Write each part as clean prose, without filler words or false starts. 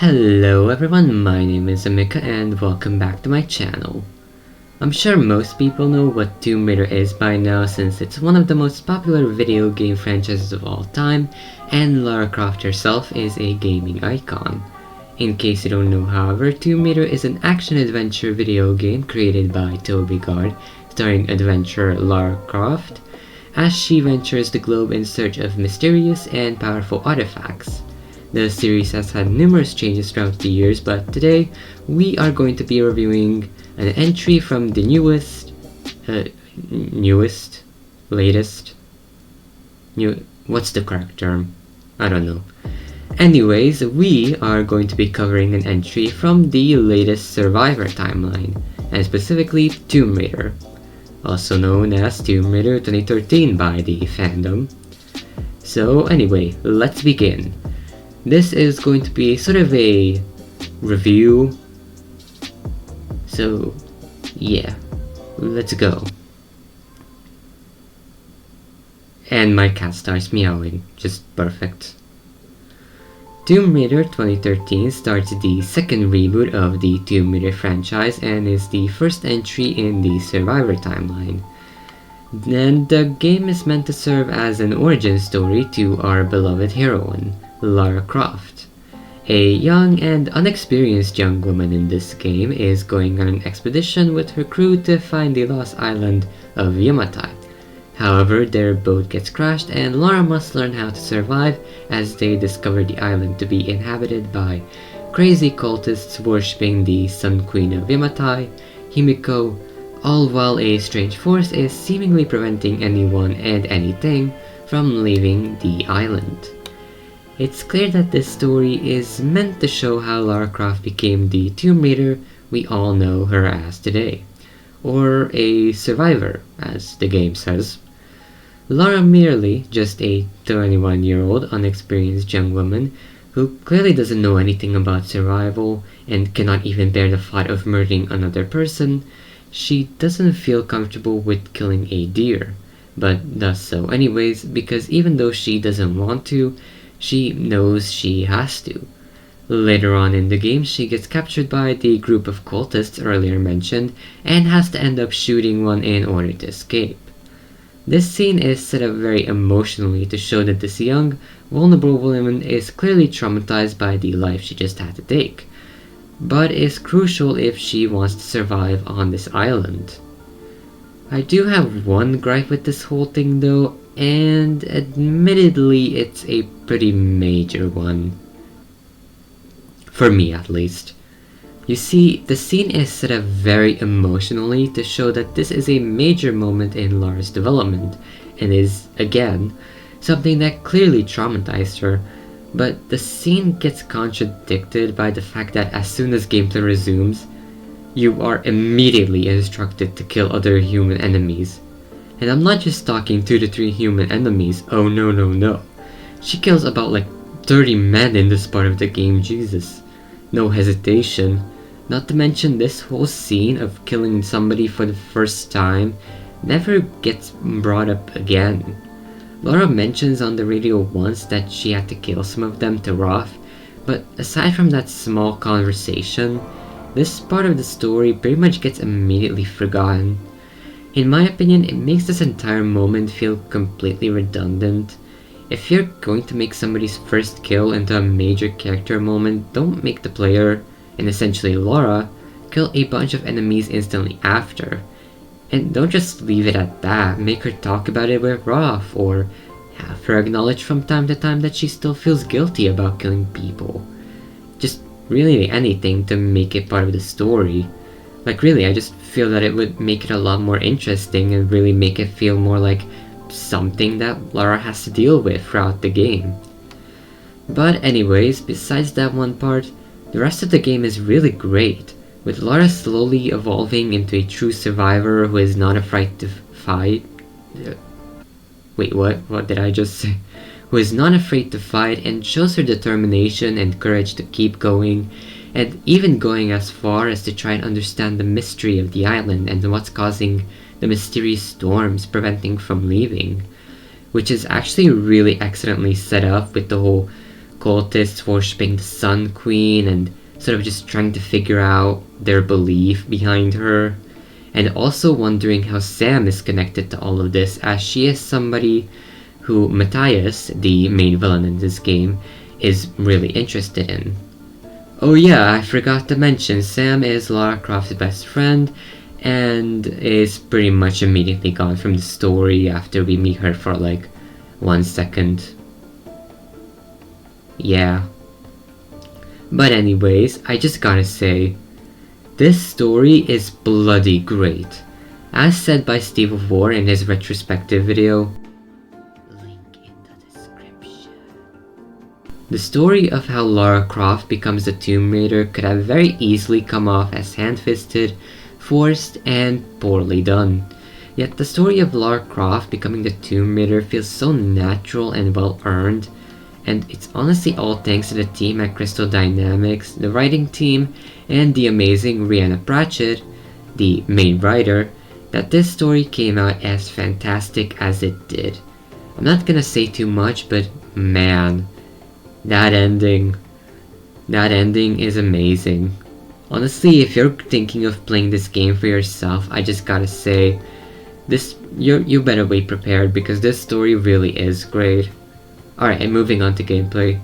Hello everyone, my name is Amika and welcome back to my channel. I'm sure most people know what Tomb Raider is by now since it's one of the most popular video game franchises of all time and Lara Croft herself is a gaming icon. In case you don't know, however, Tomb Raider is an action-adventure video game created by Toby Gard starring adventurer Lara Croft as she ventures the globe in search of mysterious and powerful artifacts. The series has had numerous changes throughout the years, but today we are going to be reviewing an entry from the what's the correct term? I don't know. Anyways, we are going to be covering an entry from the latest Survivor timeline, and specifically Tomb Raider, also known as Tomb Raider 2013 by the fandom. So anyway, let's begin. This is going to be sort of a review, so yeah, let's go. And my cat starts meowing, just perfect. Tomb Raider 2013 starts the second reboot of the Tomb Raider franchise and is the first entry in the Survivor timeline. And the game is meant to serve as an origin story to our beloved heroine, Lara Croft. A young and unexperienced young woman in this game is going on an expedition with her crew to find the lost island of Yamatai. However, their boat gets crashed and Lara must learn how to survive as they discover the island to be inhabited by crazy cultists worshipping the Sun Queen of Yamatai, Himiko, all while a strange force is seemingly preventing anyone and anything from leaving the island. It's clear that this story is meant to show how Lara Croft became the Tomb Raider we all know her as today, or a survivor, as the game says. Lara merely just a 21-year-old unexperienced young woman who clearly doesn't know anything about survival and cannot even bear the thought of murdering another person. She doesn't feel comfortable with killing a deer, but does so anyways because even though she doesn't want to, she knows she has to. Later on in the game, she gets captured by the group of cultists earlier mentioned and has to end up shooting one in order to escape. This scene is set up very emotionally to show that this young, vulnerable woman is clearly traumatized by the life she just had to take, but is crucial if she wants to survive on this island. I do have one gripe with this whole thing though, and admittedly it's a pretty major one. For me at least. You see, the scene is set up very emotionally to show that this is a major moment in Lara's development, and is, again, something that clearly traumatized her, but the scene gets contradicted by the fact that as soon as gameplay resumes, you are immediately instructed to kill other human enemies. And I'm not just talking 2 to 3 human enemies, oh no. She kills about like 30 men in this part of the game, Jesus. No hesitation. Not to mention this whole scene of killing somebody for the first time never gets brought up again. Lara mentions on the radio once that she had to kill some of them to Roth, but aside from that small conversation, this part of the story pretty much gets immediately forgotten. In my opinion, it makes this entire moment feel completely redundant. If you're going to make somebody's first kill into a major character moment, don't make the player, and essentially Lara, kill a bunch of enemies instantly after. And don't just leave it at that, make her talk about it with Roth, or have her acknowledge from time to time that she still feels guilty about killing people. Just really anything to make it part of the story. Like really, I just feel that it would make it a lot more interesting and really make it feel more like something that Lara has to deal with throughout the game. But anyways, besides that one part, the rest of the game is really great, with Lara slowly evolving into a true survivor who is not afraid to fight. Wait, what did I just say? Who is not afraid to fight and shows her determination and courage to keep going, and even going as far as to try and understand the mystery of the island and what's causing the mysterious storms preventing from leaving, which is actually really excellently set up with the whole cultists worshipping the Sun Queen and sort of just trying to figure out their belief behind her. And also wondering how Sam is connected to all of this, as she is somebody who Matthias, the main villain in this game, is really interested in. Oh yeah, I forgot to mention, Sam is Lara Croft's best friend and is pretty much immediately gone from the story after we meet her for like 1 second. Yeah. But anyways, I just gotta say, this story is bloody great. As said by Steve of War in his retrospective video, link in the description. The story of how Lara Croft becomes the Tomb Raider could have very easily come off as hand-fisted, forced, and poorly done. Yet the story of Lara Croft becoming the Tomb Raider feels so natural and well-earned, and it's honestly all thanks to the team at Crystal Dynamics, the writing team, and the amazing Rhianna Pratchett, the main writer, that this story came out as fantastic as it did. I'm not gonna say too much, but man, that ending is amazing. Honestly, if you're thinking of playing this game for yourself, I just gotta say, you better be prepared because this story really is great. Alright, and moving on to gameplay.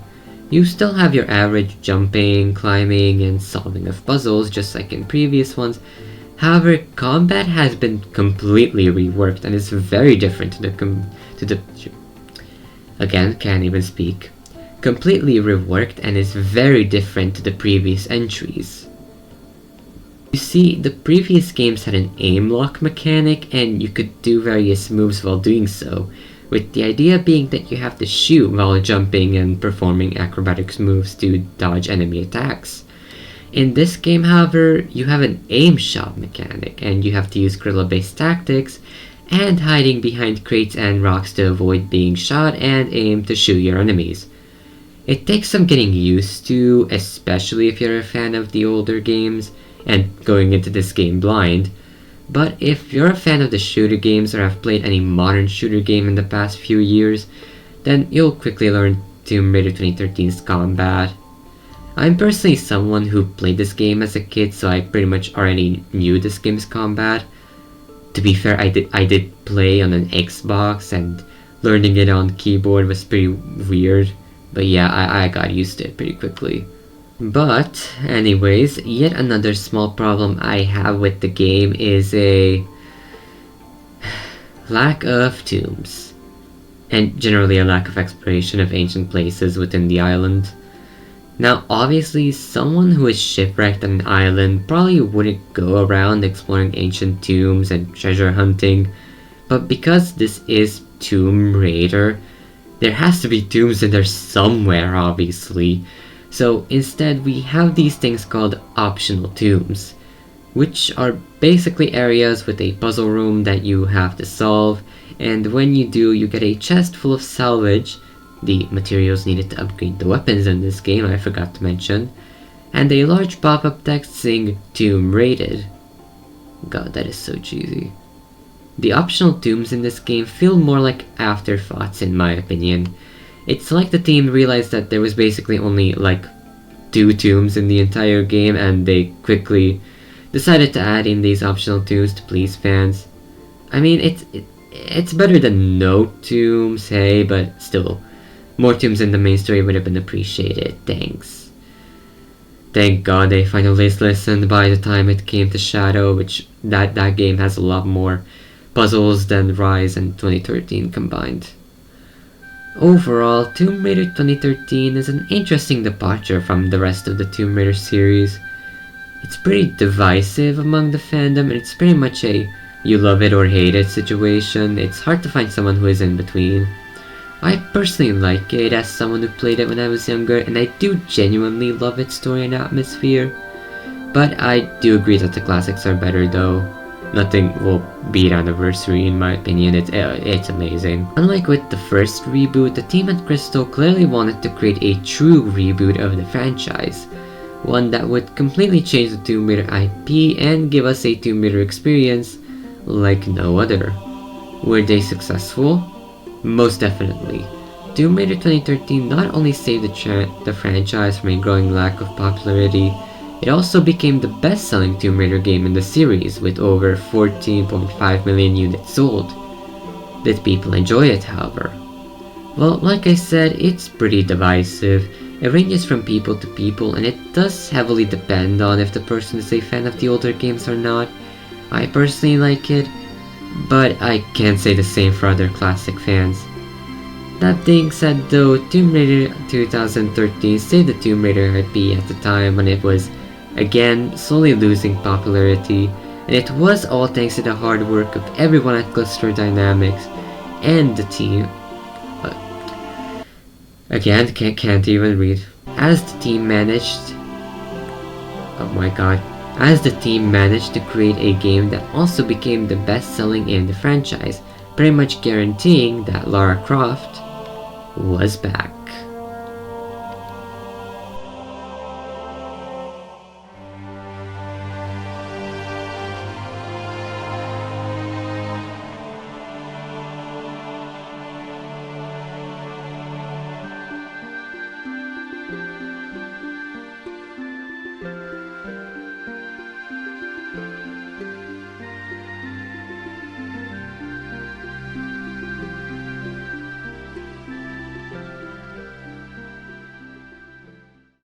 You still have your average jumping, climbing, and solving of puzzles just like in previous ones. However, combat has been completely reworked and is very different again, can't even speak. Completely reworked and is very different to the previous entries. You see, the previous games had an aim lock mechanic and you could do various moves while doing so, with the idea being that you have to shoot while jumping and performing acrobatics moves to dodge enemy attacks. In this game, however, you have an aim shot mechanic and you have to use guerrilla-based tactics and hiding behind crates and rocks to avoid being shot and aim to shoot your enemies. It takes some getting used to, especially if you're a fan of the older games and going into this game blind. But if you're a fan of the shooter games or have played any modern shooter game in the past few years, then you'll quickly learn Tomb Raider 2013's combat. I'm personally someone who played this game as a kid, so I pretty much already knew this game's combat. To be fair, I did play on an Xbox, and learning it on keyboard was pretty weird. But yeah, I got used to it pretty quickly. But, anyways, yet another small problem I have with the game is a lack of tombs, and generally a lack of exploration of ancient places within the island. Now, obviously, someone who is shipwrecked on an island probably wouldn't go around exploring ancient tombs and treasure hunting, but because this is Tomb Raider, there has to be tombs in there somewhere, obviously. So instead, we have these things called optional tombs, which are basically areas with a puzzle room that you have to solve, and when you do, you get a chest full of salvage, the materials needed to upgrade the weapons in this game, I forgot to mention, and a large pop-up text saying Tomb Raided. God, that is so cheesy. The optional tombs in this game feel more like afterthoughts in my opinion. It's like the team realized that there was basically only like 2 tombs in the entire game and they quickly decided to add in these optional tombs to please fans. I mean, it's better than no tombs, hey, but still, more tombs in the main story would have been appreciated, thanks. Thank God they finally listened by the time it came to Shadow, which that game has a lot more puzzles than Rise and 2013 combined. Overall, Tomb Raider 2013 is an interesting departure from the rest of the Tomb Raider series. It's pretty divisive among the fandom, and it's pretty much a you love it or hate it situation. It's hard to find someone who is in between. I personally like it as someone who played it when I was younger, and I do genuinely love its story and atmosphere. But I do agree that the classics are better though. Nothing will beat Anniversary in my opinion, it's amazing. Unlike with the first reboot, the team at Crystal clearly wanted to create a true reboot of the franchise. One that would completely change the Tomb Raider IP and give us a Tomb Raider experience like no other. Were they successful? Most definitely. Tomb Raider 2013 not only saved the franchise from a growing lack of popularity, it also became the best-selling Tomb Raider game in the series with over 14.5 million units sold. Did people enjoy it, however? Well, like I said, it's pretty divisive. It ranges from people to people, and it does heavily depend on if the person is a fan of the older games or not. I personally like it, but I can't say the same for other classic fans. That being said though, Tomb Raider 2013 saved the Tomb Raider IP at the time when it was, again, slowly losing popularity, and it was all thanks to the hard work of everyone at Cluster Dynamics and the team. Again, can't even read. As the team managed to create a game that also became the best-selling in the franchise, pretty much guaranteeing that Lara Croft was back.